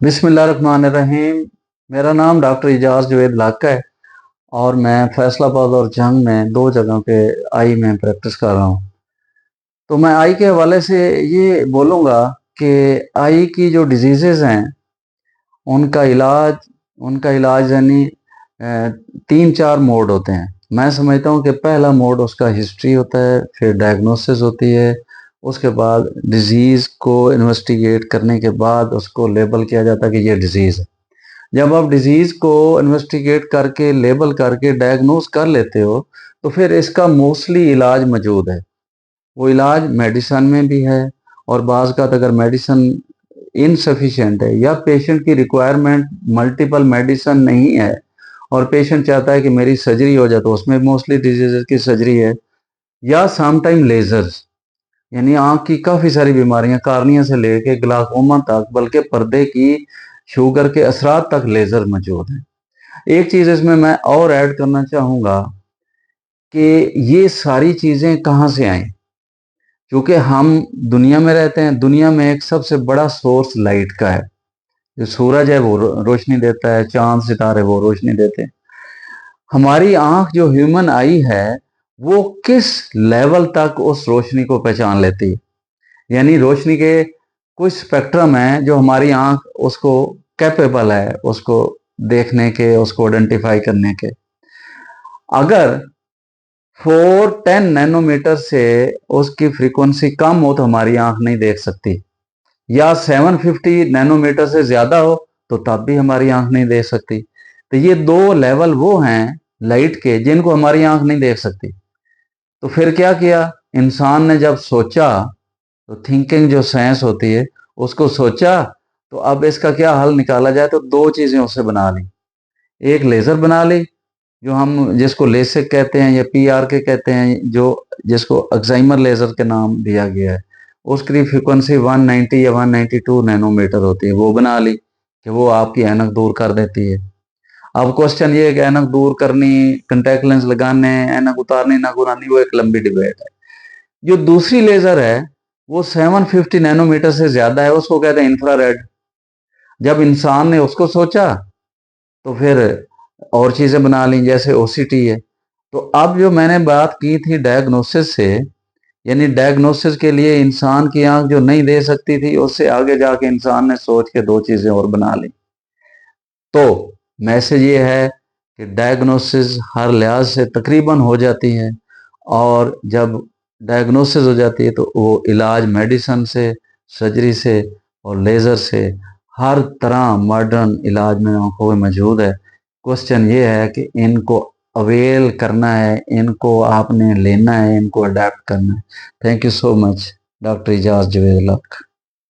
बिस्मिल्लाहिर्रहमानिर्रहीम। मेरा नाम डॉक्टर इजाज़ जवेद लाक है और मैं फैसलाबाद और जंग में दो जगह पे आई में प्रैक्टिस कर रहा हूँ। तो मैं आई के हवाले से ये बोलूँगा कि आई की जो डिजीज़ेज़ हैं उनका इलाज उनका इलाज यानी तीन चार मोड होते हैं। मैं समझता हूँ कि पहला मोड उसका हिस्ट्री होता है, फिर डायग्नोसिस होती है, उसके बाद डिजीज़ को इन्वेस्टिगेट करने के बाद उसको लेबल किया जाता है कि ये डिजीज़ है। जब आप डिजीज़ को इन्वेस्टिगेट करके लेबल करके डायग्नोस कर लेते हो तो फिर इसका मोस्टली इलाज मौजूद है। वो इलाज मेडिसिन में भी है और बाज़ का अगर मेडिसिन इनसफिशिएंट है या पेशेंट की रिक्वायरमेंट मल्टीपल मेडिसिन नहीं है और पेशेंट चाहता है कि मेरी सर्जरी हो जाए तो उसमें मोस्टली डिजीज़ की सर्जरी है, या सम टाइम लेजर्स यानी आंख की काफ़ी सारी बीमारियां कार्निया से लेके ग्लाकोमा तक बल्कि पर्दे की शुगर के असरात तक लेज़र मौजूद हैं। एक चीज़ इसमें मैं और ऐड करना चाहूँगा कि ये सारी चीज़ें कहाँ से आई। क्योंकि हम दुनिया में रहते हैं, दुनिया में एक सबसे बड़ा सोर्स लाइट का है। जो सूरज है वो रोशनी देता है, चांद सितारे वो रोशनी देते हैं। हमारी आंख जो ह्यूमन आई है वो किस लेवल तक उस रोशनी को पहचान लेती है, यानी रोशनी के कुछ स्पेक्ट्रम है जो हमारी आंख उसको कैपेबल है उसको देखने के, उसको आइडेंटिफाई करने के। अगर 410 नैनोमीटर से उसकी फ्रीक्वेंसी कम हो तो हमारी आंख नहीं देख सकती, या 750 नैनोमीटर से ज्यादा हो तो तब भी हमारी आंख नहीं देख सकती। तो ये दो लेवल वो हैं लाइट के जिनको हमारी आंख नहीं देख सकती। तो फिर क्या किया इंसान ने, जब सोचा तो थिंकिंग जो साइंस होती है उसको सोचा, तो अब इसका क्या हल निकाला जाए, तो दो चीजें उससे बना ली। एक लेजर बना ली जो हम जिसको लेसिक कहते हैं या पीआर के कहते हैं, जो जिसको अल्जाइमर लेजर के नाम दिया गया है। उसकी फ्रीक्वेंसी 190 या 192 नैनोमीटर होती है, वो बना ली कि वो आपकी ऐनक दूर कर देती है। अब क्वेश्चन ये है कि ऐनक दूर करनी, कंटैक्ट लेंस लगाने, ऐनक उतारनी ना उतारनी, वो एक लंबी डिबेट है। जो दूसरी लेजर है वो 750 नैनोमीटर से ज्यादा है, उसको कहते हैं इंफ्रारेड। जब इंसान ने उसको सोचा तो फिर और चीजें बना ली जैसे ओसीटी है। तो अब जो मैंने बात की थी डायग्नोसिस से, यानी डायग्नोसिस के लिए इंसान की आंख जो नहीं दे सकती थी उससे आगे जाके इंसान ने सोच के दो चीजें और बना ली। तो मैसेज ये है कि डायग्नोसिस हर लिहाज से तकरीबन हो जाती है, और जब डायग्नोसिस हो जाती है तो वो इलाज मेडिसिन से, सर्जरी से और लेज़र से, हर तरह मॉडर्न इलाज में आंखों में मौजूद है। क्वेश्चन ये है कि इनको अवेल करना है, इनको आपने लेना है, इनको अडेप्ट करना है। Thank you so much. Doctor Ejaz Javed luck.